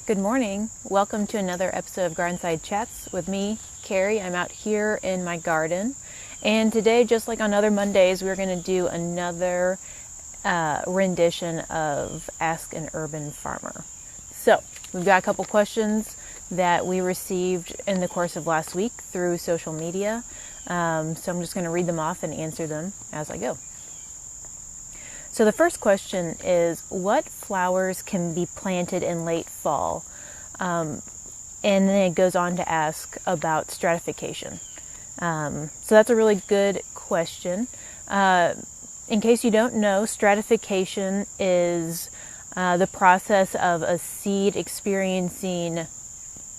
Good morning. Welcome to another episode of Garden-Side Chats with me, Carrie. I'm out here in my garden. And today, just like on other Mondays, we're going to do another rendition of Ask an Urban Farmer. So, we've got a couple questions that we received in the course of last week through social media. So I'm just going to read them off and answer them as I go. So the first question is, what flowers can be planted in late fall? And then it goes on to ask about stratification. So that's a really good question. In case you don't know, stratification is the process of a seed experiencing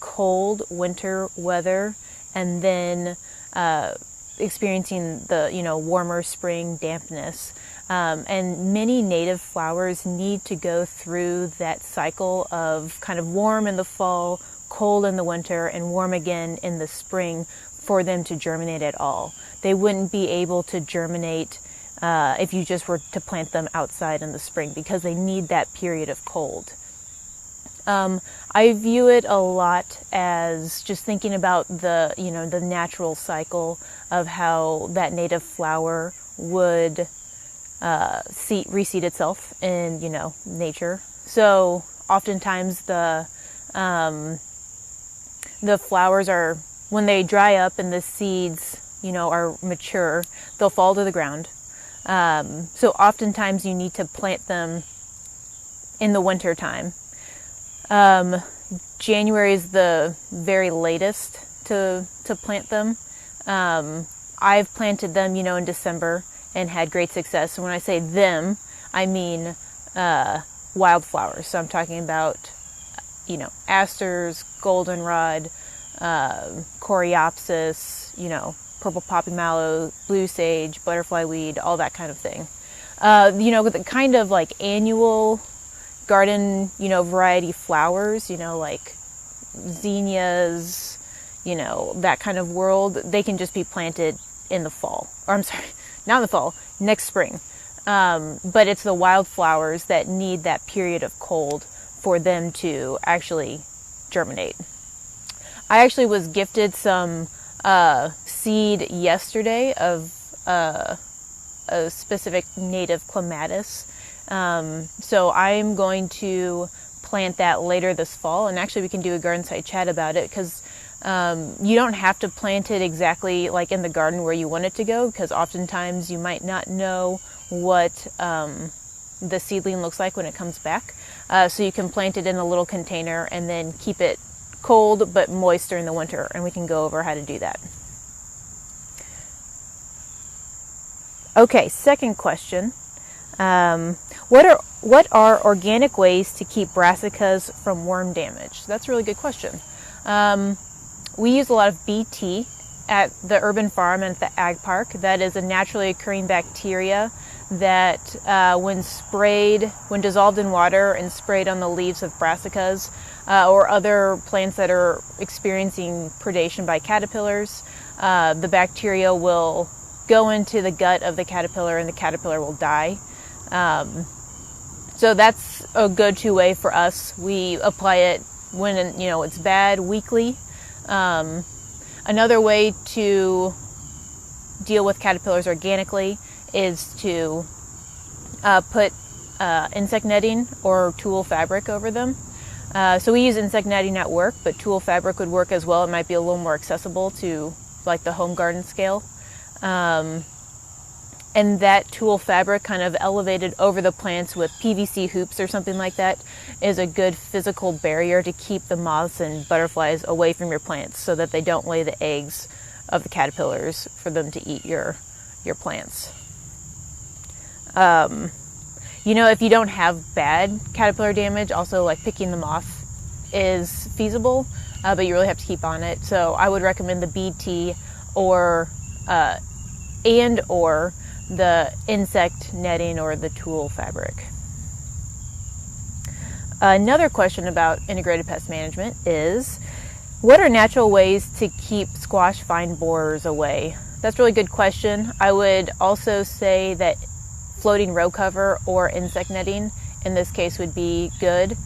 cold winter weather and then experiencing the warmer spring dampness. And many native flowers need to go through that cycle of kind of warm in the fall, cold in the winter, and warm again in the spring for them to germinate at all. They wouldn't be able to germinate if you just were to plant them outside in the spring because they need that period of cold. I view it a lot as just thinking about the natural cycle of how that native flower would reseed itself in, nature. So oftentimes the flowers are, when they dry up and the seeds, are mature, they'll fall to the ground. So oftentimes you need to plant them in the winter time. January is the very latest to plant them. I've planted them, in December and had great success. And when I say them, I mean wildflowers. So I'm talking about, asters, goldenrod, coreopsis, purple poppy mallow, blue sage, butterfly weed, all that kind of thing. With the kind of like annual garden, variety flowers, like zinnias, that kind of world, they can just be planted in the fall. Or I'm sorry, not in the fall, next spring. But it's the wildflowers that need that period of cold for them to actually germinate. I actually was gifted some seed yesterday of a specific native clematis. So I'm going to plant that later this fall, and actually we can do a garden site chat about it because you don't have to plant it exactly like in the garden where you want it to go, because oftentimes you might not know what the seedling looks like when it comes back. So you can plant it in a little container and then keep it cold but moist during the winter, and we can go over how to do that. Okay, second question. What are organic ways to keep brassicas from worm damage? That's a really good question. We use a lot of BT at the urban farm and at the ag park. That is a naturally occurring bacteria that when dissolved in water and sprayed on the leaves of brassicas or other plants that are experiencing predation by caterpillars, the bacteria will go into the gut of the caterpillar and the caterpillar will die. So that's a go-to way for us. We apply it when it's bad, weekly. Another way to deal with caterpillars organically is to put insect netting or tulle fabric over them. So we use insect netting at work, but tulle fabric would work as well. It might be a little more accessible to like the home garden scale. And that tulle fabric kind of elevated over the plants with PVC hoops or something like that is a good physical barrier to keep the moths and butterflies away from your plants so that they don't lay the eggs of the caterpillars for them to eat your plants. If you don't have bad caterpillar damage, also like picking them off is feasible, but you really have to keep on it. So I would recommend the BT or the insect netting or the tulle fabric. Another question about integrated pest management is, what are natural ways to keep squash vine borers away? That's a really good question. I would also say that floating row cover or insect netting in this case would be good.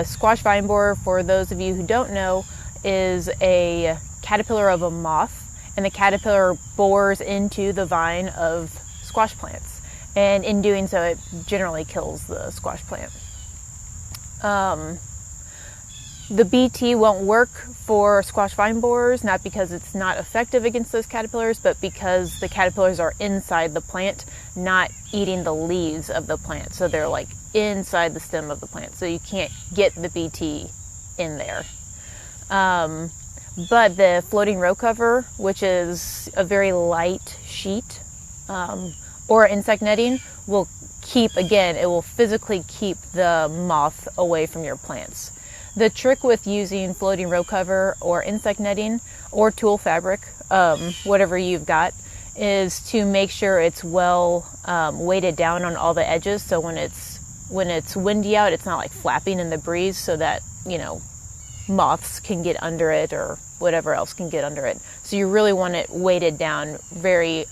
Squash vine borer, for those of you who don't know, is a caterpillar of a moth, and the caterpillar bores into the vine of squash plants, and in doing so it generally kills the squash plant. The BT won't work for squash vine borers, not because it's not effective against those caterpillars, but because the caterpillars are inside the plant, not eating the leaves of the plant. So they're like inside the stem of the plant, so you can't get the BT in there. But the floating row cover, which is a very light sheet, or insect netting, will it will physically keep the moth away from your plants. The trick with using floating row cover or insect netting or tulle fabric, whatever you've got, is to make sure it's well weighted down on all the edges, so when it's windy out, it's not like flapping in the breeze, so that, you know, moths can get under it or whatever else can get under it. So you really want it weighted down very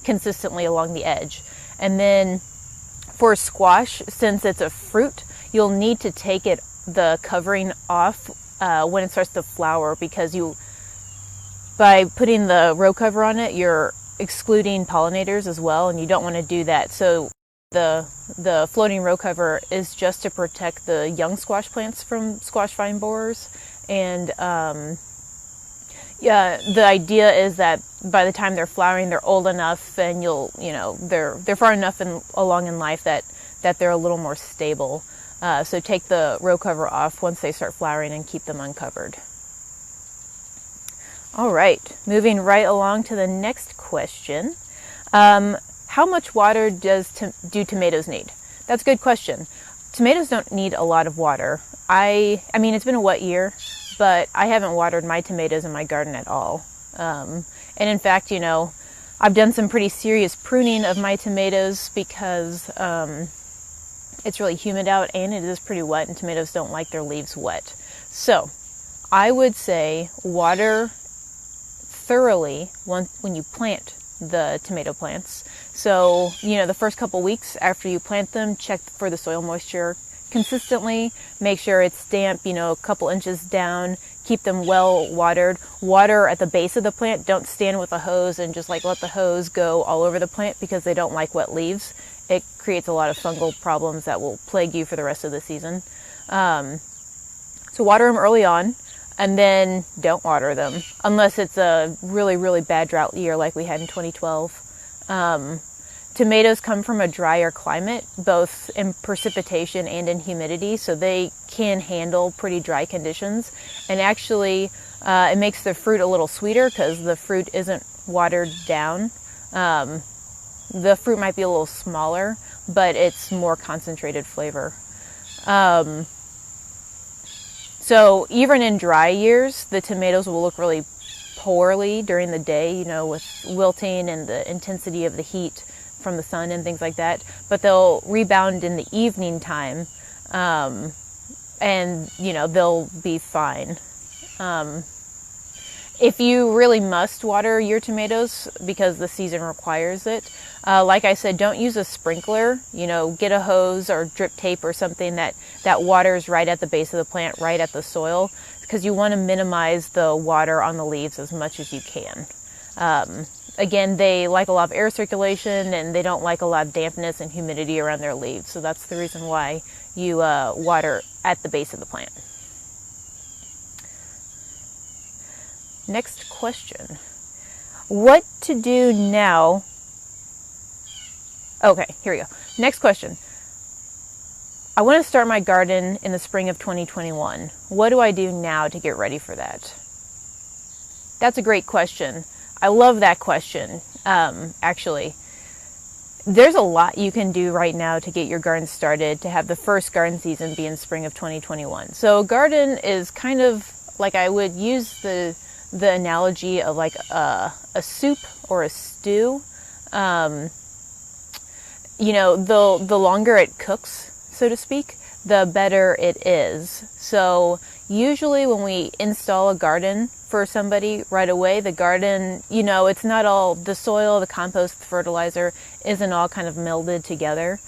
consistently along the edge. And then for squash, since it's a fruit, you'll need to take the covering off when it starts to flower, because by putting the row cover on it, you're excluding pollinators as well, and you don't want to do that. So the floating row cover is just to protect the young squash plants from squash vine borers. And the idea is that by the time they're flowering, they're old enough, and they're far enough along in life that they're a little more stable. So take the row cover off once they start flowering and keep them uncovered. All right, moving right along to the next question. How much water do tomatoes need? That's a good question. Tomatoes don't need a lot of water. I mean, it's been a wet year, but I haven't watered my tomatoes in my garden at all. And in fact, I've done some pretty serious pruning of my tomatoes because it's really humid out and it is pretty wet, and tomatoes don't like their leaves wet. So I would say water thoroughly when you plant the tomato plants. So, the first couple weeks after you plant them, check for the soil moisture consistently. Make sure it's damp, a couple inches down. Keep them well watered. Water at the base of the plant. Don't stand with a hose and just let the hose go all over the plant, because they don't like wet leaves. It creates a lot of fungal problems that will plague you for the rest of the season. So water them early on, and then don't water them unless it's a really, really bad drought year like we had in 2012. Tomatoes come from a drier climate, both in precipitation and in humidity, so they can handle pretty dry conditions. And actually, it makes the fruit a little sweeter because the fruit isn't watered down. The fruit might be a little smaller, but it's more concentrated flavor. So even in dry years, the tomatoes will look really poorly during the day, with wilting and the intensity of the heat from the sun and things like that. But they'll rebound in the evening time, and they'll be fine. If you really must water your tomatoes because the season requires it, like I said, don't use a sprinkler. Get a hose or drip tape or something that waters right at the base of the plant, right at the soil, because you want to minimize the water on the leaves as much as you can. Again, they like a lot of air circulation, and they don't like a lot of dampness and humidity around their leaves. So that's the reason why you water at the base of the plant. Next question. What to do now? Okay, here we go. Next question. I want to start my garden in the spring of 2021. What do I do now to get ready for that? That's a great question. I love that question. Actually, there's a lot you can do right now to get your garden started, to have the first garden season be in spring of 2021. So a garden is kind of like, I would use the analogy of like a soup or a stew. The longer it cooks, so to speak, the better it is. So usually when we install a garden for somebody right away, the garden, it's not all the soil, the compost, the fertilizer isn't all kind of melded together.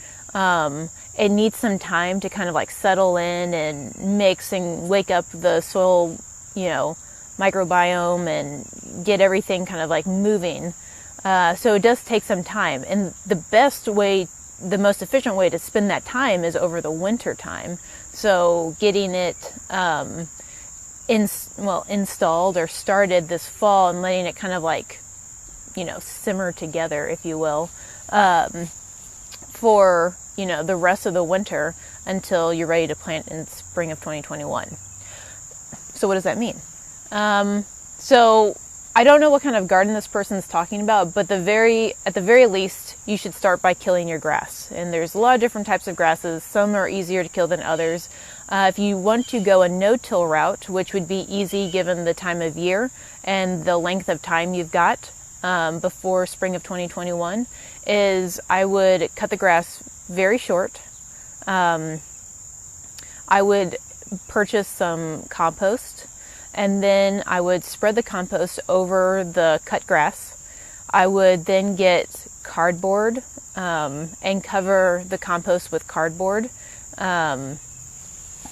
it needs some time to kind of like settle in and mix and wake up the soil, microbiome and get everything kind of like moving. So it does take some time. And the most efficient way to spend that time is over the winter time. So getting it installed or started this fall and letting it kind of like, simmer together, if you will, for, the rest of the winter until you're ready to plant in spring of 2021. So what does that mean? So I don't know what kind of garden this person's talking about, but at the very least, you should start by killing your grass. And there's a lot of different types of grasses. Some are easier to kill than others. If you want to go a no-till route, which would be easy given the time of year and the length of time you've got before spring of 2021, is I would cut the grass very short. I would purchase some compost, and then I would spread the compost over the cut grass. I would then get cardboard and cover the compost with cardboard, and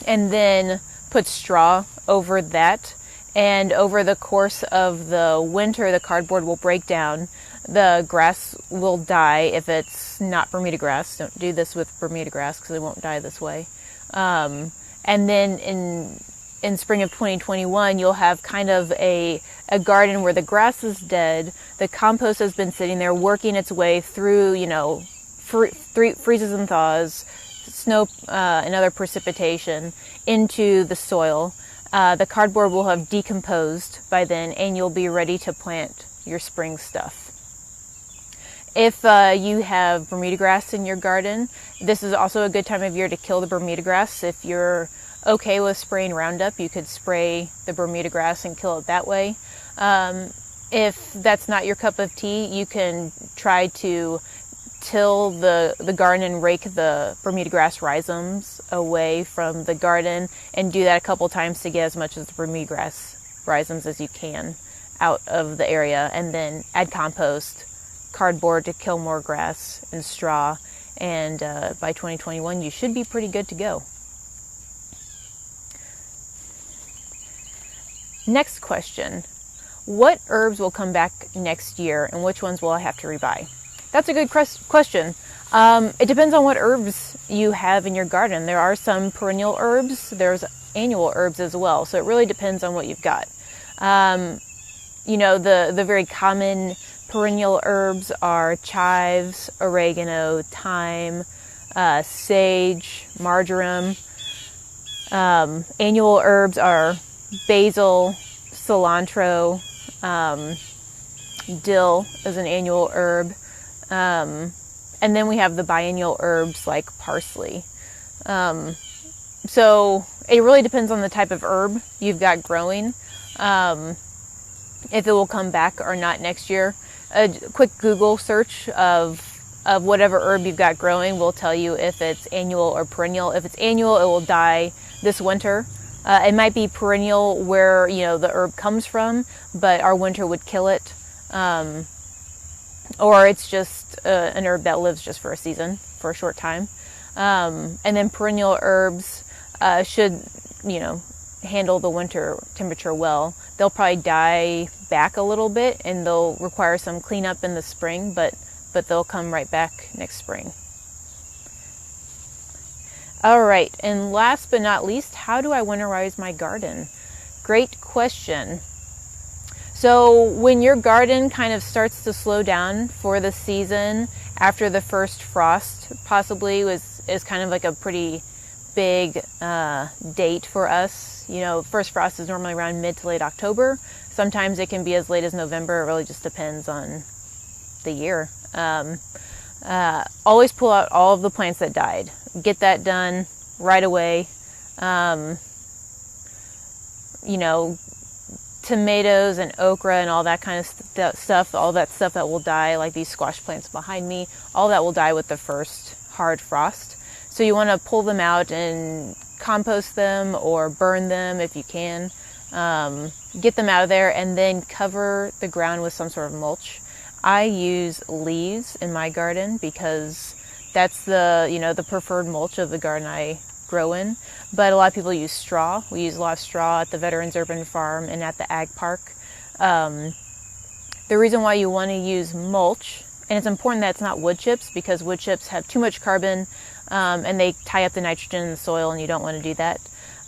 then put straw over that. And over the course of the winter, the cardboard will break down. The grass will die if it's not Bermuda grass. Don't do this with Bermuda grass because it won't die this way. And then in spring of 2021, you'll have kind of a garden where the grass is dead, the compost has been sitting there working its way through, freezes and thaws, snow and other precipitation into the soil. The cardboard will have decomposed by then, and you'll be ready to plant your spring stuff. If you have Bermuda grass in your garden, this is also a good time of year to kill the Bermuda grass. If you're okay with spraying Roundup, you could spray the Bermuda grass and kill it that way. If that's not your cup of tea, you can try to till the garden and rake the Bermuda grass rhizomes away from the garden, and do that a couple times to get as much of the Bermuda grass rhizomes as you can out of the area, and then add compost, cardboard to kill more grass, and straw, and by 2021 you should be pretty good to go. Next question: what herbs will come back next year, and which ones will I have to rebuy? That's a good question. It depends on what herbs you have in your garden. There are some perennial herbs. There's annual herbs as well. So it really depends on what you've got. The very common perennial herbs are chives, oregano, thyme, sage, marjoram. Annual herbs are basil, cilantro, dill is an annual herb. And then we have the biennial herbs like parsley. So it really depends on the type of herb you've got growing, if it will come back or not next year. A quick Google search of whatever herb you've got growing will tell you if it's annual or perennial. If it's annual, it will die this winter. It might be perennial where, the herb comes from, but our winter would kill it. Or it's just an herb that lives just for a season, for a short time. And then perennial herbs should, handle the winter temperature well. They'll probably die back a little bit, and they'll require some cleanup in the spring, but they'll come right back next spring. All right, and last but not least, how do I winterize my garden? Great question. So when your garden kind of starts to slow down for the season after the first frost possibly is kind of like a pretty big date for us. First frost is normally around mid to late October. Sometimes it can be as late as November. It really just depends on the year. Always pull out all of the plants that died. Get that done right away. Tomatoes and okra and all that kind of stuff, all that stuff that will die, like these squash plants behind me, all that will die with the first hard frost. So you want to pull them out and compost them or burn them if you can. Get them out of there and then cover the ground with some sort of mulch. I use leaves in my garden because That's the preferred mulch of the garden I grow in. But a lot of people use straw. We use a lot of straw at the Veterans Urban Farm and at the Ag Park. The reason why you want to use mulch, and it's important that it's not wood chips, because wood chips have too much carbon and they tie up the nitrogen in the soil, and you don't want to do that.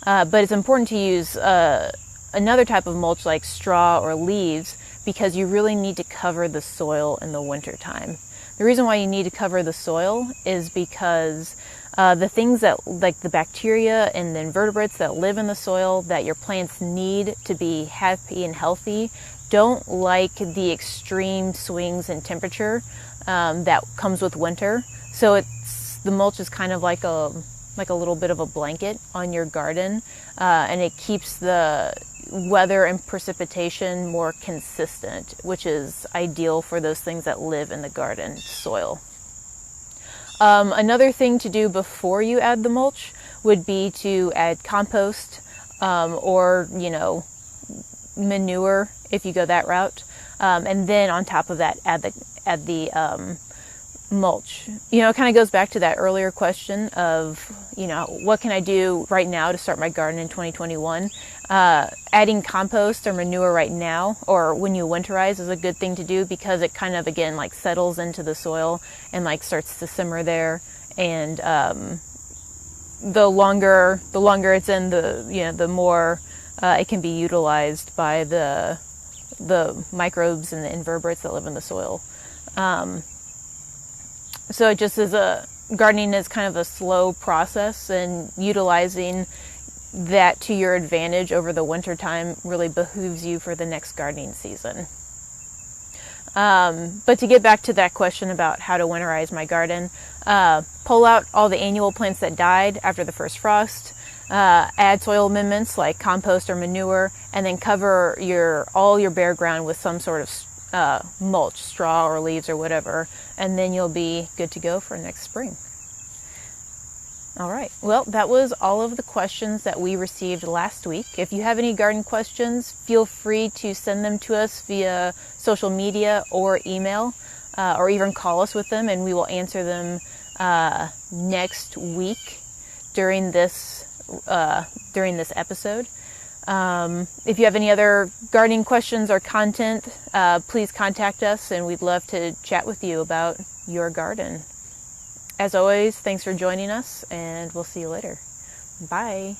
But it's important to use another type of mulch like straw or leaves, because you really need to cover the soil in the wintertime. The reason why you need to cover the soil is because the things that, like the bacteria and the invertebrates that live in the soil that your plants need to be happy and healthy, don't like the extreme swings in temperature that comes with winter. So the mulch is kind of like a little bit of a blanket on your garden, and it keeps the weather and precipitation more consistent, which is ideal for those things that live in the garden soil. Another thing to do before you add the mulch would be to add compost or manure if you go that route, and then on top of that add the mulch. It kind of goes back to that earlier question of what can I do right now to start my garden in 2021. Adding compost or manure right now, or when you winterize, is a good thing to do, because it kind of again like settles into the soil and like starts to simmer there, and the longer it's in, the more it can be utilized by the microbes and the invertebrates that live in the soil. So it just is gardening is kind of a slow process, and utilizing that to your advantage over the winter time really behooves you for the next gardening season. But to get back to that question about how to winterize my garden, pull out all the annual plants that died after the first frost, add soil amendments like compost or manure, and then cover all your bare ground with some sort of mulch, straw or leaves or whatever, and then you'll be good to go for next spring. All right, well, that was all of the questions that we received last week. If you have any garden questions, feel free to send them to us via social media or email, or even call us with them, and we will answer them next week during this episode. If you have any other gardening questions or content, please contact us, and we'd love to chat with you about your garden. As always, thanks for joining us, and we'll see you later. Bye.